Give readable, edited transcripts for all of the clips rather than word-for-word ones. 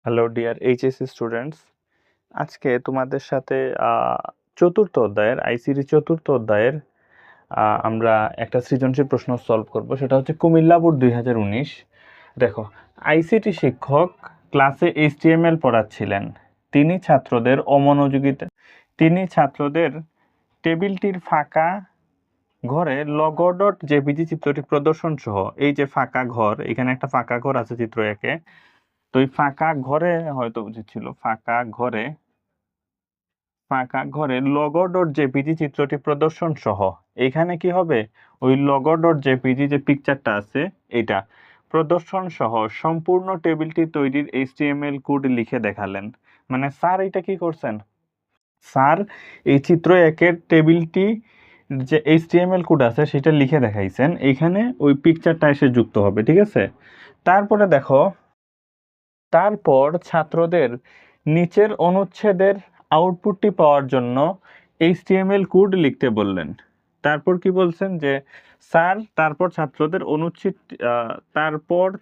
Hello dear HSC students, আজকে তোমাদের সাথে চতুর্থ অধ্যায়ের আইসিটি চতুর্থ অধ্যায়ের আমরা একটা সৃজনশীল প্রশ্ন সলভ করব। সেটা হচ্ছে কুমিল্লা বোর্ড 2019। দেখো, আইসিটি শিক্ষক ক্লাসে এইচটিএমএল পড়াচ্ছিলেন। তিনি ছাত্রদের টেবিলটির ফাঁকা ঘরে লগো ডট জেপিজি চিত্রটি প্রদর্শন সহ, এই যে ফাঁকা ঘর, এখানে একটা ফাঁকা ঘর আছে চিত্র একে। তো এই ফাঁকা ঘরে হয়তো উচিত ছিল ফাঁকা ঘরে লগো ডট জেপিজি চিত্রটি প্রদর্শন সহ। এখানে কি হবে, ওই লগো ডট জেপিজি যে পিকচারটা আছে এটা প্রদর্শন সহ সম্পূর্ণ টেবিলটি তৈরির এইচটিএমএল কোড লিখে দেখালেন। মানে স্যার এটা কি করছেন, স্যার এই চিত্র একের টেবিলটি যে এইচটিএমএল কোড আছে সেটা লিখে দেখাইছেন, এইখানে ওই পিকচারটা এসে যুক্ত হবে। ঠিক আছে, তারপরে দেখো, তারপর ছাত্রদের নিচের অনুচ্ছেদের আউটপুটটি পাওয়ার জন্য এইচটিএমএল কোড লিখতে বললেন। তারপর কি বলছেন যে স্যার তারপর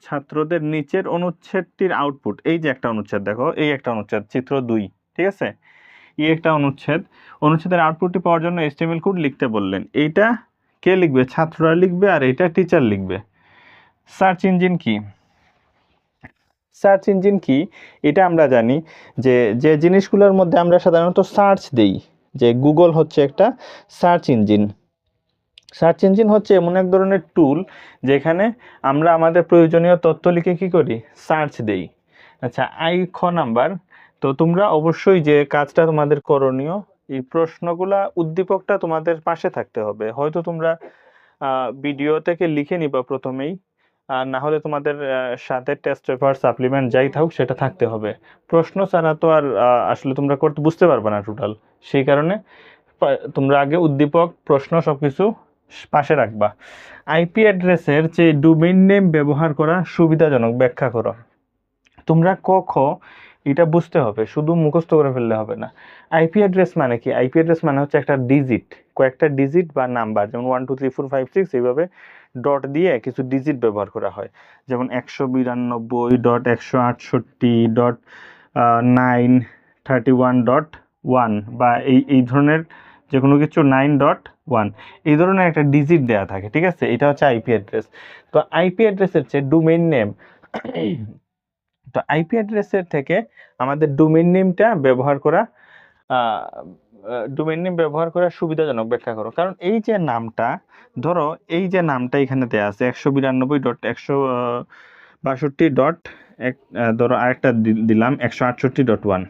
ছাত্রদের নিচের অনুচ্ছেদটির আউটপুট, এই যে একটা অনুচ্ছেদ দেখো, এই একটা অনুচ্ছেদ চিত্র 2, ঠিক আছে, এই একটা অনুচ্ছেদের আউটপুটটি পাওয়ার জন্য এইচটিএমএল কোড লিখতে বললেন। এইটা কে লিখবে? ছাত্ররা লিখবে, আর এটা টিচার লিখবে। সার্চ ইঞ্জিন কি? সার্চ ইঞ্জিন কি এটা আমরা জানি যে যে জিনিসগুলোর মধ্যে আমরা সাধারণত সার্চ দেই, যে গুগল হচ্ছে একটা সার্চ ইঞ্জিন। সার্চ ইঞ্জিন হচ্ছে এমন এক ধরনের টুল যেখানে আমরা আমাদের প্রয়োজনীয় তথ্য লিখে কি করি, সার্চ দেই। আচ্ছা, নাম্বার। তো তোমরা অবশ্যই যে কাজটা তোমাদের করণীয়, এই প্রশ্নগুলা উদ্দীপকটা তোমাদের পাশে থাকতে হবে। হয়তো তোমরা ভিডিও থেকে লিখে নিবা প্রথমেই, আর না হলে তোমাদের সাথে টেস্ট পেপার সাপ্লিমেন্ট যাই থাকুক সেটা থাকতে হবে। প্রশ্ন ছাড়া তো আর আসলে তোমরা করতে বুঝতে পারবে না টোটাল। সেই কারণে তোমরা আগে উদ্দীপক, প্রশ্ন সবকিছু পাশে রাখবা। আইপি অ্যাড্রেসের যে ডোমেইন নেম ব্যবহার করা সুবিধাজনক ব্যাখ্যা করো। তোমরা এটা বুঝতে হবে, শুধু মুখস্থ করে ফেললে হবে না। আইপি অ্যাড্রেস মানে কি? আইপি অ্যাড্রেস মানে হচ্ছে একটা ডিজিট, কয়েকটা ডিজিট বা নাম্বার, যেমন 1 2 3 4 5 6 এইভাবে ডট দিয়ে কিছু ডিজিট ব্যবহার করা হয়। যেমন 192.168.931.1 বা এই ধরনের যে কোনো কিছু 9.1, এই ধরনের একটা ডিজিট দেওয়া থাকে। ঠিক আছে, এটা হচ্ছে আইপি অ্যাড্রেস। তো আইপি অ্যাড্রেসের চেয়ে ডোমেইন নেম, তো আইপি অ্যাড্রেসের থেকে আমাদের ডোমেইন নেমটা ব্যবহার করা সুবিধাজনক ব্যাখ্যা করো। কারণ এই যে নামটা, ধরো এই যে নামটা এখানে দেওয়া আছে 192.162. ধরো আরেকটা দিলাম 168.1,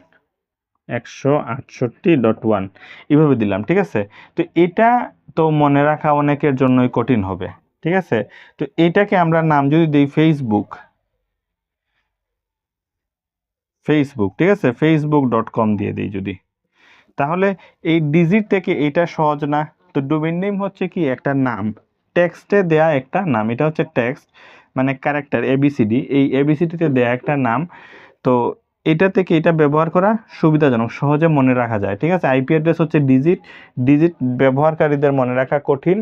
168.1 এইভাবে দিলাম। ঠিক আছে, তো এটা তো মনে রাখা অনেকের জন্যই কঠিন হবে। ঠিক আছে, তো এটাকে আমরা নাম যদি দিই ফেসবুক, ঠিক আছে, facebook.com দিয়ে দিই যদি, তাহলে এই ডিজিট থেকে এটা সহজ না? তো ডোমেইন নেম হচ্ছে কি, একটা নাম, টেক্সটে দেয়া একটা নাম। এটা হচ্ছে টেক্সট মানে ক্যারেক্টার এবিসিডি, এই এবিসিডিতে দেয়া একটা নাম। তো এটা থেকে এটা ব্যবহার করা সুবিধাজনক, সহজে মনে রাখা যায়। ঠিক আছে, আইপি অ্যাড্রেস হচ্ছে ডিজিট, ডিজিট ব্যবহারকারীদের মনে রাখা কঠিন,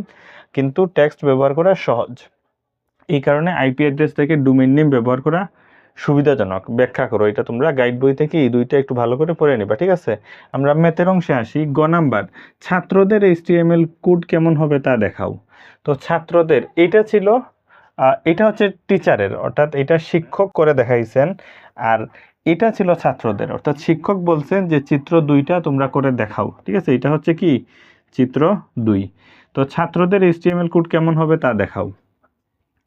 কিন্তু টেক্সট ব্যবহার করা সহজ। এই কারণে আইপি অ্যাড্রেস থেকে ডোমেইন নেম ব্যবহার করা সুবিধাজনক। ব্যাখ্যা করো, এটা তোমরা গাইড বই থেকে এই দুইটা একটু ভালো করে পড়ে নিবা। ঠিক আছে, আমরা ম্যাথের অংশে আসি। গ নাম্বার, ছাত্রদের এইচটিএমএল কোড কেমন হবে তা দেখাও। তো ছাত্রদের এটা ছিল, এটা হচ্ছে টিচারের, অর্থাৎ এটা শিক্ষক করে দেখাইছেন, আর এটা ছিল ছাত্রদের, অর্থাৎ শিক্ষক বলছেন যে চিত্র 2টা তোমরা করে দেখাও। ঠিক আছে, এটা হচ্ছে কি চিত্র 2। তো ছাত্রদের এইচটিএমএল কোড কেমন হবে তা দেখাও,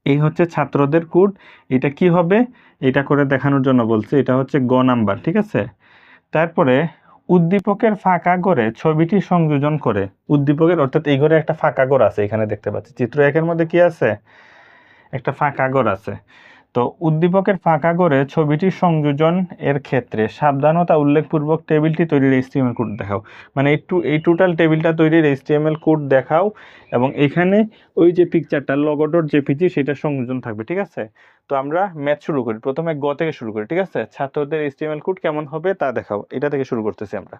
এই হচ্ছে ছাত্রদের কোড। এটা কি হবে, এটা করে দেখানোর জন্য বলছে, এটা হচ্ছে গ নাম্বার। ঠিক আছে, তারপরে উদ্দীপকের ফাঁকা ঘরে ছবিটি সংযোজন করে। উদ্দীপকের অর্থাৎ এই ঘরে একটা ফাঁকা ঘর আছে, এখানে দেখতে পাচ্ছি চিত্র 1-এর মধ্যে কি আছে, একটা ফাঁকা ঘর আছে। তো উদ্দীপকের ফাঁকা ঘরে ছবিটি সংযোজন এর ক্ষেত্রে সাবধানতা উল্লেখপূর্বক টেবিলটি তৈরির এইচটিএমএল কোড দেখাও। মানে এই টোটাল টেবিলটা তৈরির এইচটিএমএল কোড দেখাও, এবং এখানে ওই যে পিকচারটা লগো ডট জেপিজি সেটা সংযোজন থাকবে। ঠিক আছে, তো আমরা ম্যাথ শুরু করি, প্রথমে গ থেকে শুরু করি। ঠিক আছে, ছাত্রদের এইচটিএমএল কোড কেমন হবে তা দেখাও, এটা থেকে শুরু করতেছি আমরা।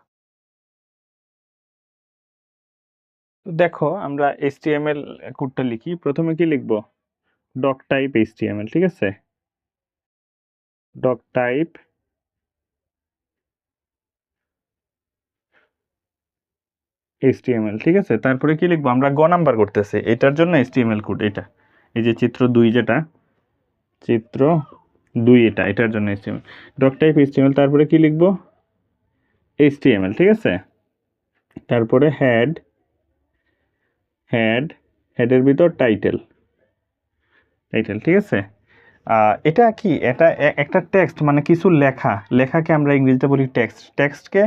তো দেখো, আমরা এইচটিএমএল কোডটা লিখি। প্রথমে কি লিখবো, ডক টাইপ এইচটিএমএল। ঠিক আছে, ডক টাইপ HTML, ঠিক আছে। তারপরে কি লিখবো আমরা, গ নাম্বার করতেছে, এটার জন্য HTML কোড এটা, এই যে চিত্র 2 যেটা, চিত্র 2 এটা, এটার জন্য HTML, ডক টাইপ HTML। তারপরে কি লিখবো, HTML, ঠিক আছে। তারপরে হেড, হেডের ভিতর টাইটেল, ঠিক আছে। এটা কি, এটা একটা টেক্সট, মানে কিছু লেখাকে আমরা ইংরেজিতে বলি টেক্সট, টেক্সটকে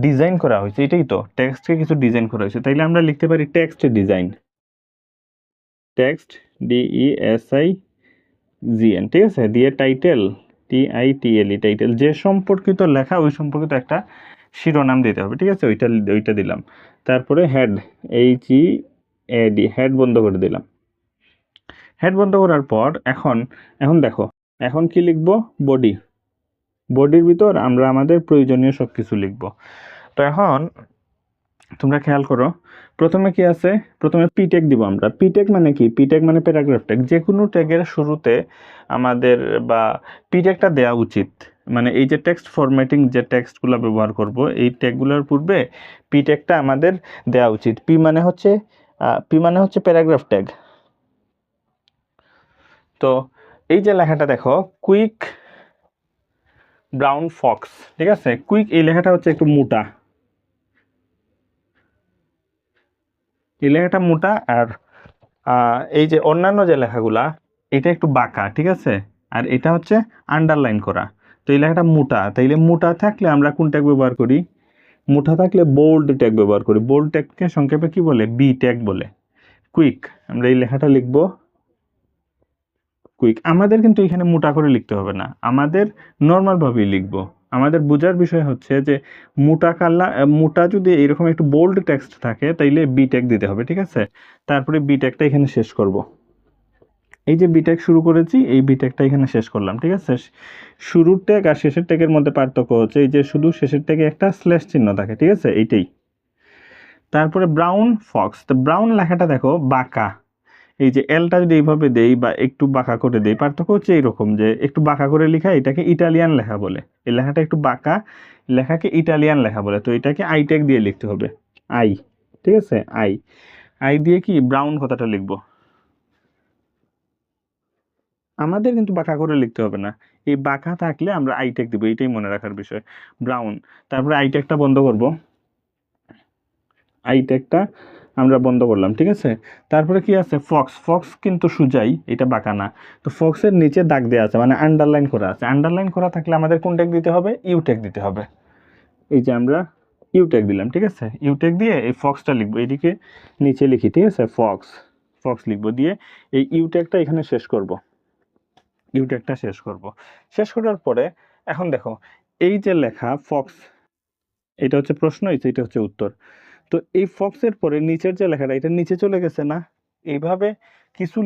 ডিজাইন করা হয়েছে, এটাই তো, টেক্সটকে কিছু ডিজাইন করা হয়েছে, তাইলে আমরা লিখতে পারি টেক্সট ডিজাইন, টেক্সট DESIGN, ঠিক আছে, দিয়ে টাইটেল TITLE, টাইটেল, যে সম্পর্কিত লেখা ওই সম্পর্কিত একটা শিরোনাম দিতে হবে, ঠিক আছে, ওইটা দিলাম। তারপরে হেড, HEAD, হেড বন্ধ করে দিলাম। হেড বন্ধ করার পর এখন দেখো, এখন কি লিখবো, বডি, বডির ভিতর আমরা আমাদের প্রয়োজনীয় সব কিছু লিখবো। তো এখন তোমরা খেয়াল করো, প্রথমে কি আছে, প্রথমে পি ট্যাগ দিব আমরা। পি ট্যাগ মানে কি, পি ট্যাগ মানে প্যারাগ্রাফ ট্যাগ, যে কোনো ট্যাগের শুরুতে আমাদের বা পি ট্যাগটা দেওয়া উচিত, মানে এই যে টেক্সট ফরম্যাটিং যে টেক্সটগুলো ব্যবহার করব এই ট্যাগগুলোর পূর্বে পি ট্যাগটা আমাদের দেওয়া উচিত। পি মানে হচ্ছে প্যারাগ্রাফ ট্যাগ। তো এই যে লেখাটা দেখো, কুইক ব্রাউন ফক্স, ঠিক আছে, কুইক, এই লেখাটা হচ্ছে একটু মোটা, এই লেখাটা মোটা, আর এই যে অন্যান্য যে লেখাগুলা এটা একটু বাঁকা, ঠিক আছে, আর এটা হচ্ছে আন্ডারলাইন করা। তো এই লেখাটা মোটা, তাইলে মোটা থাকলে আমরা কোন ট্যাগ ব্যবহার করি, মোটা থাকলে বোল্ড ট্যাগ ব্যবহার করি। বোল্ড ট্যাগকে সংক্ষেপে কি বলে, বি ট্যাগ বলে। কুইক, আমরা এই লেখাটা লিখবো কুইক। আমাদের কিন্তু এখানে মোটা করে লিখতে হবে না, আমাদের নর্মালভাবেই লিখবো। আমাদের বোঝার বিষয় হচ্ছে যে মোটা যদি এরকম একটু বোল্ড টেক্সট থাকে তাইলে বি ট্যাগ দিতে হবে, ঠিক আছে। তারপরে বি ট্যাগটা এখানে শেষ করব। এই যে বি ট্যাগ শুরু করেছি, এই বি ট্যাগটা এখানে শেষ করলাম, ঠিক আছে। শুরুর ট্যাগ আর শেষের ট্যাগের মধ্যে পার্থক্য হচ্ছে এই যে শুধু শেষের ট্যাগে একটা স্ল্যাশ চিহ্ন থাকে, ঠিক আছে, এইটাই। তারপরে ব্রাউন ফক্স, তো ব্রাউন লেখাটা দেখো বাঁকা, এই যে এলটা যদি এইভাবে দেই বা একটু বাঁকা করে দেই, পার্থক্য হচ্ছে এইরকম যে একটু বাঁকা করে লেখা, এটাকে ইটালিয়ান লেখা বলে। এই লেখাটা একটু বাঁকা, লেখাকে ইটালিয়ান লেখা বলে। তো এটাকে আই ট্যাগ দিয়ে লিখতে হবে, আই, ঠিক আছে, আই দিয়ে কি ব্রাউন কথাটা লিখবো। আমাদের কিন্তু বাঁকা করে লিখতে হবে না, এই বাঁকা থাকলে আমরা আই ট্যাগ দিব, এইটাই মনে রাখার বিষয়। ব্রাউন, তারপরে আই ট্যাগটা বন্ধ করব, আই ট্যাগটা আমরা বন্ধ করলাম, ঠিক আছে। তারপরে কি আছে, ফক্স, ফক্স কিন্তু সুজাই, এটা বাঁকা না। তো ফক্সের নিচে দাগ দেওয়া আছে, মানে আন্ডারলাইন করা আছে। আন্ডারলাইন করা থাকলে আমাদের কোন ট্যাগ দিতে হবে, ইউ ট্যাগ দিতে হবে। এই যে আমরা ইউ ট্যাগ দিলাম, ঠিক আছে। ইউ ট্যাগ দিয়ে এই ফক্সটা লিখবো, এদিকে নিচে লিখি, ঠিক আছে, ফক্স লিখবো, দিয়ে এই ইউ ট্যাগটা এখানে শেষ করব। ইউ ট্যাগটা শেষ করব। শেষ করার পরে এখন দেখো, এই যে লেখা ফক্স, এটা হচ্ছে প্রশ্ন, এটা হচ্ছে উত্তর। তো এই ফক্সের পরে নিচের যে লেখাটা, এটা নিচে চলে গেছে না। এইভাবে কিছু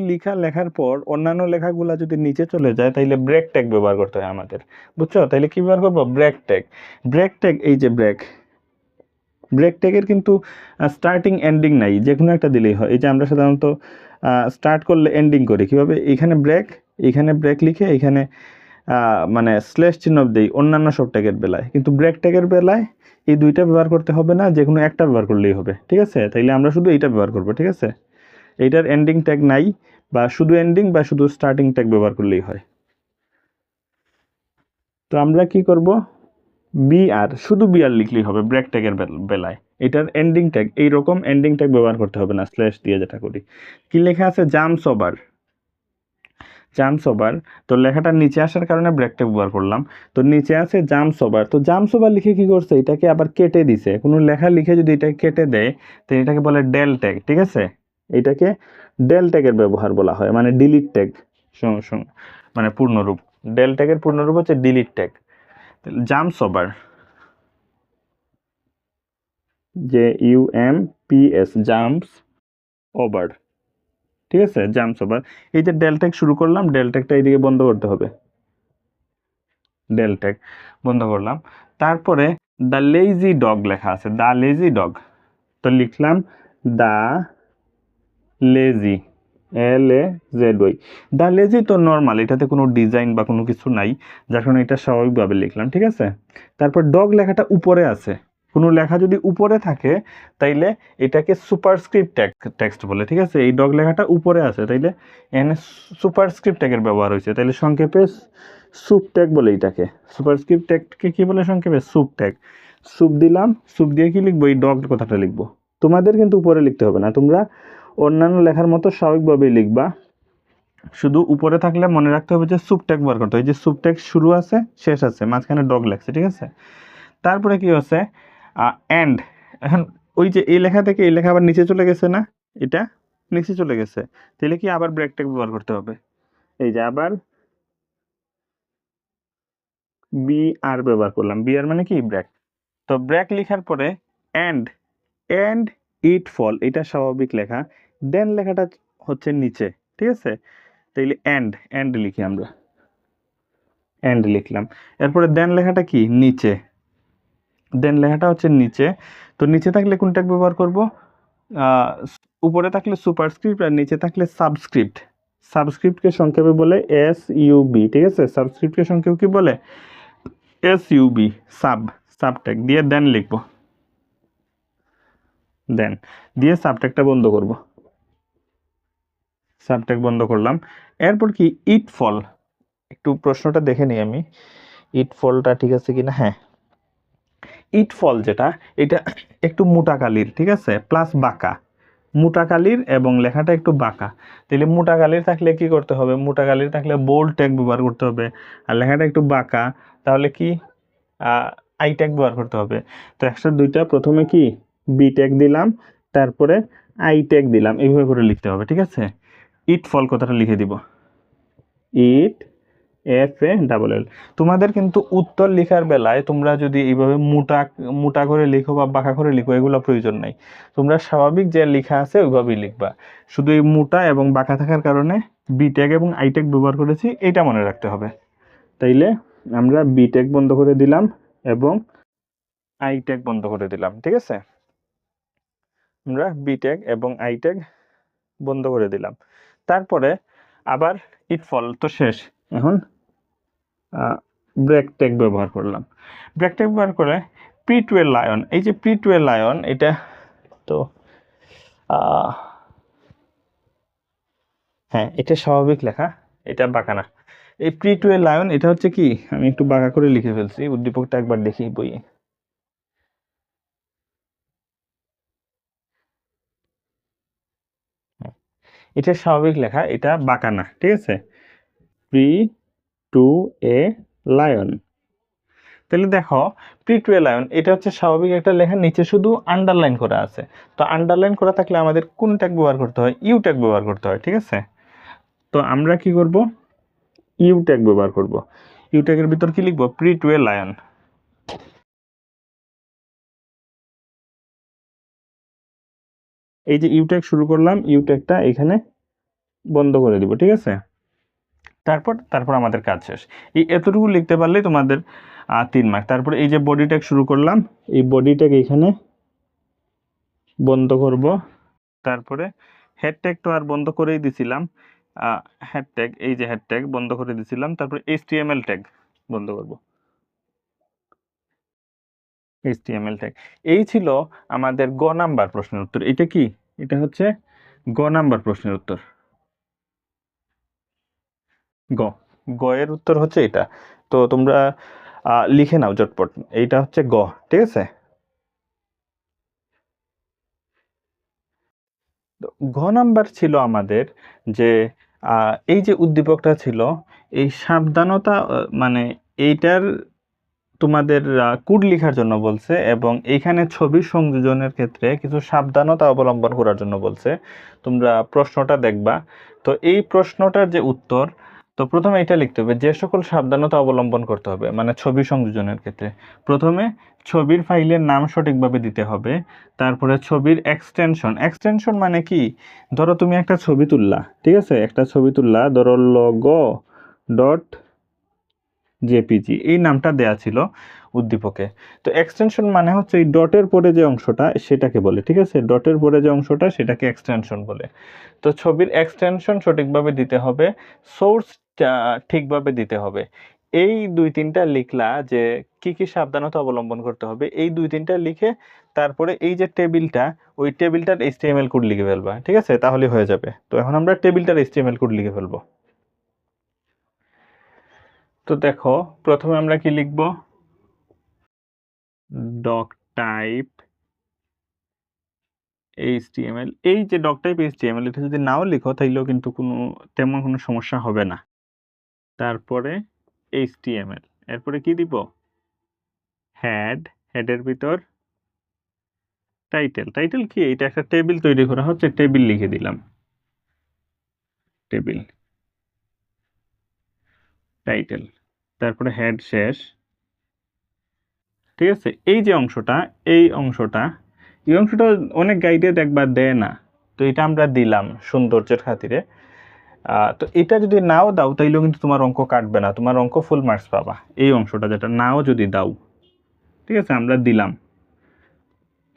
লেখার পর অন্যান্য লেখাগুলা যদি নিচে চলে যায় তাইলে ব্রেক ট্যাগ ব্যবহার করতে হয় আমাদের, বুঝছো। তাইলে কি ব্যবহার করবো, ব্রেক ট্যাগ। ব্রেক ট্যাগ, এই যে ব্রেক ট্যাগের কিন্তু স্টার্টিং এন্ডিং নাই, যে কোনো একটা দিলেই হয়। এই যে আমরা সাধারণত স্টার্ট করলে এন্ডিং করি কিভাবে, এখানে ব্রেক লিখে এখানে মানে স্ল্যাশ চিহ্ন দেই অন্যান্য সব ট্যাগের বেলায়, কিন্তু ব্রেক ট্যাগের বেলায় এই দুইটা ব্যবহার করতে হবে না, যে কোনো একটা ব্যবহার করলেই হবে, ঠিক আছে। তাইলে আমরা শুধু এইটা ব্যবহার করব, ঠিক আছে। এইটার এন্ডিং ট্যাগ নাই, বা শুধু এন্ডিং বা শুধু স্টার্টিং ট্যাগ ব্যবহার করলেই হয়। তো আমরা কি করব, শুধু বিআর লিখলেই হবে ব্রেক ট্যাগের বেলায়। এটার এন্ডিং ট্যাগ এইরকম এন্ডিং ট্যাগ ব্যবহার করতে হবে না, স্ল্যাশ দিয়ে যেটা করি। কি লেখা আছে, জাম্পস ওভার, তো লেখাটার নিচে আসার কারণে ব্রেক ট্যাগ ব্যবহার করলাম। তো নিচে আছে জাম্পস ওভার, তো জাম্পস ওভার লিখে কি করছে, এটাকে আবার কেটে দিছে। কোনো লেখা লিখে যদি এটাকে কেটে দেয় তো এটাকে বলে ডেল ট্যাগ, ঠিক আছে। এটাকে ডেল ট্যাগের ব্যবহার বলা হয়, মানে ডিলিট ট্যাগ, মানে পূর্ণরূপ। ডেল ট্যাগের পূর্ণরূপ হচ্ছে delete tag. Jumps over, JUMPS, jumps over, ঠিক আছে, জাম্পস ওভার। এই যে ডেল ট্যাগ শুরু করলাম, ডেল ট্যাগটা এইদিকে বন্ধ করতে হবে, ডেল ট্যাগ বন্ধ করলাম। তারপরে দ্য লেজি ডগ লেখা আছে, দ্য লেজি ডগ, তো লিখলাম the lazy, LAZY, the lazy. তো নর্মাল, এটাতে কোনো ডিজাইন বা কোনো কিছু নাই, যার কারণে এটা স্বাভাবিকভাবে লিখলাম, ঠিক আছে। তারপর ডগ লেখাটা উপরে আছে, কোনো লেখা যদি উপরে থাকে তাইলে এটাকে সুপারস্ক্রিপ্ট টেক্সট বলে, ঠিক আছে। এই ডগ লেখাটা উপরে আছে তাইলে এখানে সুপারস্ক্রিপ্ট ট্যাগের ব্যবহার হয়েছে, তাইলে সংক্ষেপে সুপ ট্যাগ বলে এটাকে। সুপারস্ক্রিপ্ট ট্যাগকে কি বলে সংক্ষেপে? Soup tag. সুপ দিলাম, সুপ দিয়ে কি লিখবো? এই ডগ কথাটা লিখবো। তোমাদের কিন্তু উপরে লিখতে হবে না, তোমরা অন্যান্য লেখার মতো স্বাভাবিকভাবেই লিখবা, শুধু উপরে থাকলে মনে রাখতে হবে যে সুপ ট্যাগ ব্যবহার করতে হয়। যে সুপ ট্যাগ শুরু আছে, শেষ আছে, মাঝখানে ডগ লেখছে, ঠিক আছে। তারপরে কি হচ্ছে এন্ড। এখন ওই যে এই লেখা থেকে এই লেখা আবার নিচে চলে গেছে না, এটা নিচে চলে গেছে, তাহলে কি আবার ব্রেক ট্যাগ ব্যবহার করতে হবে। এই যে আবার বি আর ব্যবহার করলাম, বি আর মানে কি? ব্রেক। তো ব্রেক লেখার পরে এন্ড, এন্ড ইট ফল, এটা স্বাভাবিক লেখা। দেন লেখাটা হচ্ছে নিচে, ঠিক আছে। তাইলে এন্ড, এন্ড লিখি আমরা, এন্ড লিখলাম। এরপরে দেন লেখাটা কি? নিচে, দেন লেখাটা হচ্ছে নিচে। তো নিচে থাকলে কোন ট্যাগ ব্যবহার করব? উপরে থাকলে সুপারস্ক্রিপ্ট আর নিচে থাকলে সাবস্ক্রিপ্ট। সাবস্ক্রিপ্টকে সংক্ষেপে বলে এস ইউবি, ঠিক আছে। সাবস্ক্রিপ্টকে সংক্ষেপে কি বলে? S U B, sub. Sub tag দিয়ে দেন লিখবো, দেন দিয়ে সাব ট্যাগটা বন্ধ করব, সাব ট্যাগ বন্ধ করলাম। এরপর কি? ইট ফল। একটু প্রশ্নটা দেখে নিই আমি, ইট ফলটা ঠিক আছে কিনা। হ্যাঁ, ইট ফল যেটা, এটা একটু মোটা কালির, ঠিক আছে, প্লাস বাঁকা। মোটা কালির এবং লেখাটা একটু বাঁকা, তাহলে মোটা কালির থাকলে কি করতে হবে? মোটা কালির থাকলে বোল্ড ট্যাগ ব্যবহার করতে হবে। আর লেখাটা একটু বাঁকা তাহলে কি? আই ট্যাগ ব্যবহার করতে হবে। তো একসাথে দুইটা, প্রথমে কি? বি ট্যাগ দিলাম, তারপরে আই ট্যাগ দিলাম, এইভাবে করে লিখতে হবে, ঠিক আছে। ইট ফল কথাটা লিখে দিব, ইট FALL। তোমাদের কিন্তু উত্তর লেখার বেলায় তোমরা যদি এইভাবে মোটা মোটা করে লিখো বা বাঁকা করে লিখো, এগুলো প্রয়োজন নাই। তোমরা স্বাভাবিক যে লেখা আছে ওইভাবেই লিখবা। শুধু এই মোটা এবং বাঁকা থাকার কারণে বি ট্যাগ এবং আই ট্যাগ ব্যবহার করেছি, এটা মনে রাখতে হবে। তাইলে আমরা বি ট্যাগ বন্ধ করে দিলাম এবং আই ট্যাগ বন্ধ করে দিলাম, ঠিক আছে। আমরা বি ট্যাগ এবং আই ট্যাগ বন্ধ করে দিলাম। তারপরে আবার ইট ফল তো শেষ, এখন ব্রেক ট্যাগ ব্যবহার করলাম। ব্রেক ট্যাগ ব্যবহার করে প্রি টু এ লায়ন, এই যে প্রি টু এ লায়ন, এটা তো হ্যাঁ, এটা স্বাভাবিক লেখা, এটা বাঁকা না। এই প্রি টু এ লায়ন এটা হচ্ছে কি? আমি একটু বাঁকা করে লিখে ফেলছি, উদ্দীপকটা একবার দেখি বইয়ে। এটা স্বাভাবিক লেখা, এটা বাঁকা না, ঠিক আছে। প্রি টু এ লায়ন, তাহলে দেখো প্রি টু এ লায়ন এটা হচ্ছে স্বাভাবিক একটা লেখা, নিচে শুধু আন্ডারলাইন করা আছে। তো আন্ডারলাইন করা থাকলে আমাদের কোন ট্যাগ ব্যবহার করতে হয়? ইউ ট্যাগ ব্যবহার করতে হয়, ঠিক আছে। তো আমরা কি করব? ইউ ট্যাগ ব্যবহার করব। ইউ ট্যাগের ভিতর কি লিখব? প্রি টু এ লায়ন। এই যে ইউ ট্যাগ শুরু করলাম, ইউ ট্যাগটা এখানে বন্ধ করে দিব, ঠিক আছে। তারপর আমাদের কাজ শেষ। এই এতটুকু লিখতে পারলেই তোমাদের 3 মার্ক। তারপরে এই যে বডি ট্যাগ শুরু করলাম, এই বডি ট্যাগ এখানে বন্ধ করব। তারপরে হেড ট্যাগ তো আর বন্ধ করেই দিছিলাম, হেড ট্যাগ, এই যে হেড ট্যাগ বন্ধ করে দিছিলাম। তারপরে HTML ট্যাগ বন্ধ করব, HTML ট্যাগ। এই ছিল আমাদের গ নাম্বার প্রশ্নের উত্তর। এটা কি? এটা হচ্ছে গ নাম্বার প্রশ্নের উত্তর। গ গ এর উত্তর হচ্ছে এটা। তো তোমরা লিখে নাও চটপট, এইটা হচ্ছে গ, ঠিক আছে। তো ঘ নাম্বার ছিল আমাদের যে এই যে উদ্দীপকটা ছিল, এই সাবধানতা মানে এইটার তোমাদের কোড লেখার জন্য বলছে এবং এইখানে ছবি সংযোজনের ক্ষেত্রে কিছু সাবধানতা অবলম্বন করার জন্য বলছে। তোমরা প্রশ্নটা দেখবা। তো এই প্রশ্নটার যে উত্তর, তো প্রথমে এটা লিখতে হবে যে সকল সাবধানতা অবলম্বন করতে হবে মানে ছবি সংযোজনের ক্ষেত্রে। প্রথমে ছবির ফাইলের নাম সঠিকভাবে দিতে হবে। তারপরে ছবির এক্সটেনশন, এক্সটেনশন মানে কি? ধরো তুমি একটা ছবি তুললা, ঠিক আছে, একটা ছবি তুললা, ধরো logo.jpg এই নামটা দেয়া ছিল উদ্দীপকে। তো এক্সটেনশন মানে হচ্ছে এই ডটের পরে যে অংশটা সেটাকে বলে, ঠিক আছে। ডটের পরে যে অংশটা সেটাকে এক্সটেনশন বলে। তো ছবির এক্সটেনশন সঠিকভাবে দিতে হবে, সোর্স ঠিকভাবে দিতে হবে। এই 2-3টা লিখলা যে কি কি সাবধানতা অবলম্বন করতে হবে, এই 2-3টা লিখে তারপরে এই যে টেবিলটা, ওই টেবিলটার HTML কোড লিখে ফেলবা, ঠিক আছে? তাহলে হয়ে যাবে। তো এখন আমরা টেবিলটার HTML কোড লিখে ফেলবো। তো দেখো, প্রথমে আমরা কি লিখব? Doctype HTML। এই যে ডক টাইপ HTML, এটা যদি নাও লিখো তাইলেও কিন্তু তেমন কোনো সমস্যা হবে না। তারপরে HTML, এরপরে কি দিব? হেডের ভিতর টাইটেল কি? এটা একটা টেবিল তৈরি করা হচ্ছে, টেবিল লিখে দিলাম, টেবিল টাইটেল। তারপরে হেড শেষ, ঠিক আছে? এই যে অংশটা, এই অংশটা অনেক গাইডে দেখবা দেয় না, তো এটা আমরা দিলাম সৌন্দর্যের খাতিরে। তো এটা যদি নাও দাও তাইলেও কিন্তু তোমার অঙ্ক কাটবে না, তোমার অঙ্ক ফুল মার্কস পাবা। এই অংশটা যেটা নাও যদি দাও, ঠিক আছে, আমরা দিলাম।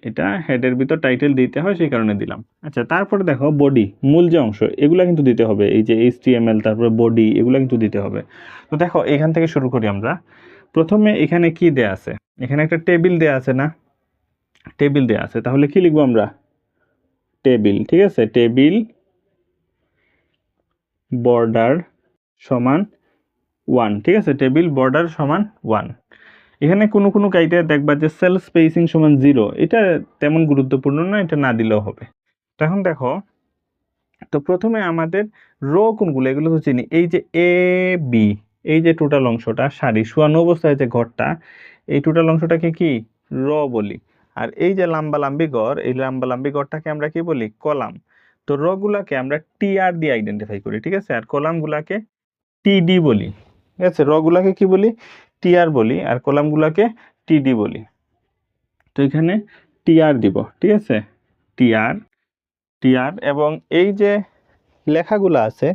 এটা হেডের ভিতর টাইটেল দিতে হয়, সেই কারণে দিলাম। আচ্ছা, তারপরে দেখো বডি, মূল যে অংশ, এগুলা কিন্তু দিতে হবে। এই যে HTML, তারপরে বডি, এগুলা কিন্তু দিতে হবে। তো দেখো, এখান থেকে শুরু করি আমরা। প্রথমে এখানে কি দেয়া আছে? এখানে একটা টেবিল দেয়া আছে না? টেবিল দেয়া আছে, তাহলে কি লিখবো আমরা? টেবিল, ঠিক আছে? টেবিল বর্ডার সমান 1, ঠিক আছে? টেবিল বর্ডার সমান 1। এখানে কোনো গাইডে দেখবা যে সেল স্পেসিং সমান 0, এটা তেমন গুরুত্বপূর্ণ না, এটা না দিলেও হবে। এখন দেখো, তো প্রথমে আমাদের রো কোনগুলো, এগুলো তো চিনি। এই যে এ বি, এই যে টোটাল অংশটা, সারি শোয়ানো অবস্থায় যে ঘরটা, এই টোটাল অংশটাকে কি রো বলি। আর এই যে লাম্বালাম্বি ঘর, এই লাম্বালাম্বি ঘরটাকে আমরা কি বলি? কলাম। তো রো গুলাকে আমরা TR দিয়ে আইডেন্টিফাই করি, ঠিক আছে? আর কলাম গুলাকে TD বলি, ঠিক আছে? রো গুলাকে কি বলি? TR বলি, আর কলাম গুলাকে TD বলি। তো এখানে TR দিব, ঠিক আছে? TR এবং এই যে লেখাগুলো আছে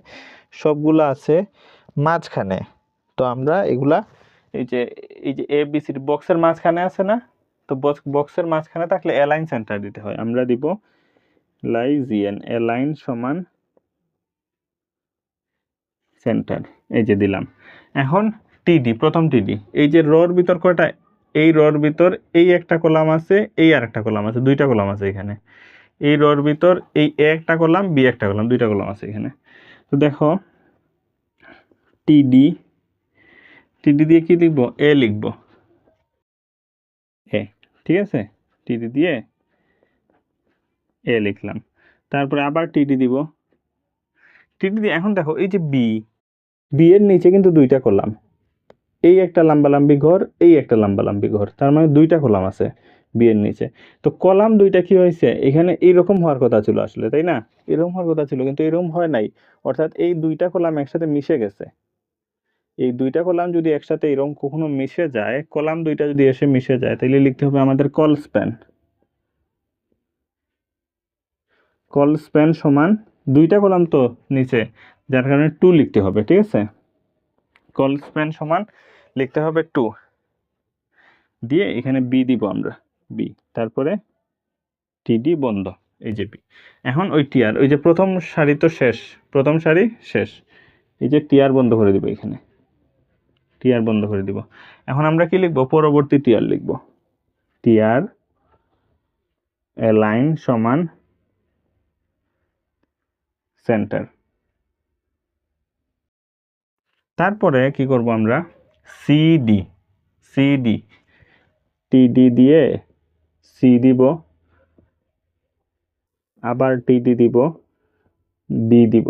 সবগুলো আছে মাঝখানে। তো আমরা এগুলা এই যে ABC বক্সের মাঝখানে আছে না? তো বক্সের মাঝখানে থাকলে অ্যালাইন সেন্টার দিতে হয়। আমরা দিব লাইজিয়ান, অ্যালাইন সমান সেন্টার, এই যে দিলাম। এখন টিডি, প্রথম টিডি, এই যে রোর ভিতর কয়টা? এই রোর ভিতর এই একটা কলাম আছে, এই আর একটা কলাম আছে, দুইটা কলাম আছে এখানে। এই রোর ভিতর এই এ একটা কলাম, বি একটা কলাম, দুইটা কলাম আছে এখানে। তো দেখো, টিডি দিয়ে কি লিখবো? এ লিখবো, এ, ঠিক আছে? টিডি দিয়ে এ লিখলাম। তারপরে আবার টিডি দিব, টিডি দিয়ে। এখন দেখো, এই যে বি এর নিচে কিন্তু দুইটা কলাম, এই একটা লম্বালম্বি ঘর, এই একটা লম্বালম্বি ঘর, তার মানে দুইটা কলাম আছে বি এর নিচে। তো কলাম দুইটা কি হয়েছে? এখানে এইরকম হওয়ার কথা ছিল আসলে, তাই না? এরকম হওয়ার কথা ছিল, কিন্তু এরকম হয় নাই। অর্থাৎ এই দুইটা কলাম একসাথে মিশে গেছে। এই দুইটা কলাম যদি একসাথে এরকম কখনো মিশে যায়, কলাম দুইটা যদি এসে মিশে যায়, তাহলে লিখতে হবে আমাদের কল স্প্যান সমান, দুইটা কলাম তো নিচে, যার কারণে 2 লিখতে হবে, ঠিক আছে? কল স্প্যান সমান লিখতে হবে 2 দিয়ে এখানে বি দিব আমরা, বি, তারপরে টিডি বন্ধ, এই যে বি। এখন ওই টিআর, ওই যে প্রথম সারি তো শেষ, প্রথম সারি শেষ, এই যে টিআর বন্ধ করে দিব, এখানে টিআর বন্ধ করে দিব। এখন আমরা কি লিখব? পরবর্তী টিআর লিখব, টিআর অ্যালাইন সমান সেন্টার। তারপরে কি করব আমরা? সিডি, টিডি দিয়ে সি দিব, আবার টিডি দিব, বি দিব,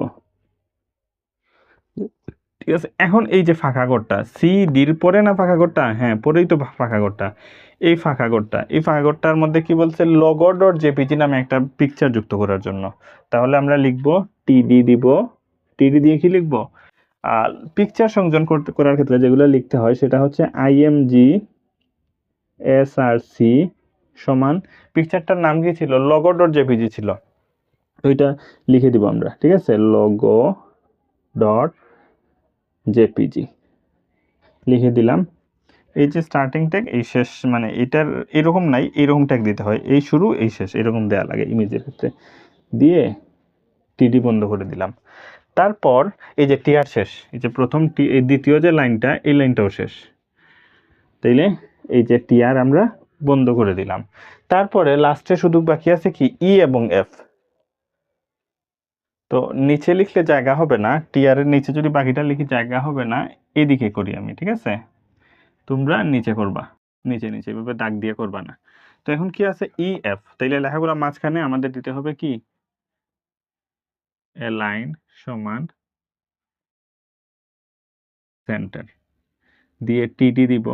ঠিক আছে? এখন এই যে ফাঁকা ঘরটা, সিডির পরে না ফাঁকা ঘরটা? হ্যাঁ, পরেই তো ফাঁকা ঘরটা। এই ফাঁকা ঘরটার মধ্যে কি বলছে? লগো ডট জেপিজি নামে একটা পিকচার যুক্ত করার জন্য। তাহলে আমরা লিখব টিডি দিব, টিডি দিয়ে কি লিখব? আর পিকচার সংযোজন করার ক্ষেত্রে যেগুলো লিখতে হয় সেটা হচ্ছে IMG SRC সমান, পিকচারটার নাম কি ছিল? লগো ডট জেপিজি ছিল, তো এটা লিখে দিব আমরা, ঠিক আছে? লগো ডট জেপিজি লিখে দিলাম। এই যে স্টার্টিং ট্যাগ, এই শেষ, মানে এটার এরকম নাই, এরকম ট্যাগ দিতে হয়, এই শুরু এই শেষ, এরকম দেয়া লাগে ইমেজের ক্ষেত্রে। দিয়ে টিডি বন্ধ করে দিলাম। তারপর এই যে টিয়ার শেষ, এই যে প্রথম এই দ্বিতীয় যে লাইনটা, এই লাইনটাও শেষ। তাইলে এই যে টিয়ার আমরা বন্ধ করে দিলাম। তারপরে লাস্টে শুধু বাকি আছে কি ই এবং এফ। তো নিচে লিখলে জায়গা হবে না, টিয়ারের নিচে যদি বাকিটা লিখি জায়গা হবে না, এদিকে করি আমি, ঠিক আছে? তোমরা নিচে করবা, নিচে নিচে এভাবে দাগ দিয়ে করবা না। তো এখন কি আছে ই এফ, তাইলে লেখাগুলো মাঝখানে আমাদের দিতে হবে কি এ লাইন সমান সেন্টার দিয়ে টিডি দিব,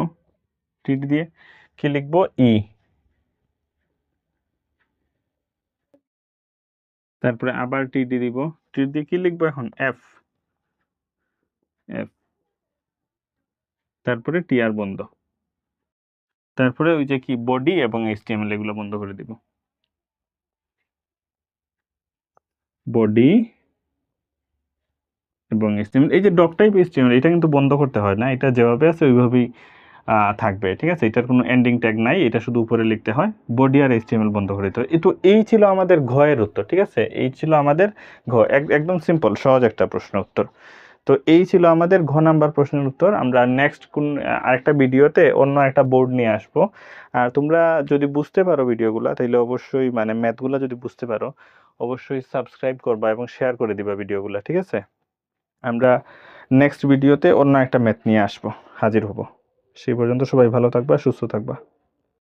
টিডি দিয়ে কি লিখবো ই, তারপরে আবার টিডি দিব, টিডি দিয়ে কি লিখবো এখন এফ, এফ, তারপরে টিআর বন্ধ, তারপরে ওই যে কি বডি এবং এইচটিএমএল এগুলো বন্ধ করে দিব, বডি এবং এইচটিএমএল। এই যে ডক টাইপ এইচটিএমএল এটা কিন্তু বন্ধ করতে হয় না, এটা যেভাবে আছে ওইভাবেই থাকবে, ঠিক আছে? এটার কোনো এন্ডিং ট্যাগ নাই, এটা শুধু উপরে লিখতে হয়। বডি আর এইচটিএমএল বন্ধ করে দিতে হয়। তো এই ছিল আমাদের ঘয়ের উত্তর, ঠিক আছে? এই ছিল আমাদের ঘ, একদম সিম্পল সহজ একটা প্রশ্ন উত্তর। তো এই ছিল আমাদের ঘ নাম্বার প্রশ্নের উত্তর। আমরা নেক্সট কোন আরেকটা ভিডিওতে অন্য একটা বোর্ড নিয়ে আসবো। আর তোমরা যদি বুঝতে পারো ভিডিওগুলো, তাহলে অবশ্যই মানে ম্যাথগুলো যদি বুঝতে পারো অবশ্যই সাবস্ক্রাইব করবা এবং শেয়ার করে দিবা ভিডিওগুলো, ঠিক আছে? আমরা নেক্সট ভিডিওতে অন্য একটা ম্যাথ নিয়ে আসবো, হাজির হব। সেই পর্যন্ত সবাই ভালো থাকবা, সুস্থ থাকবা।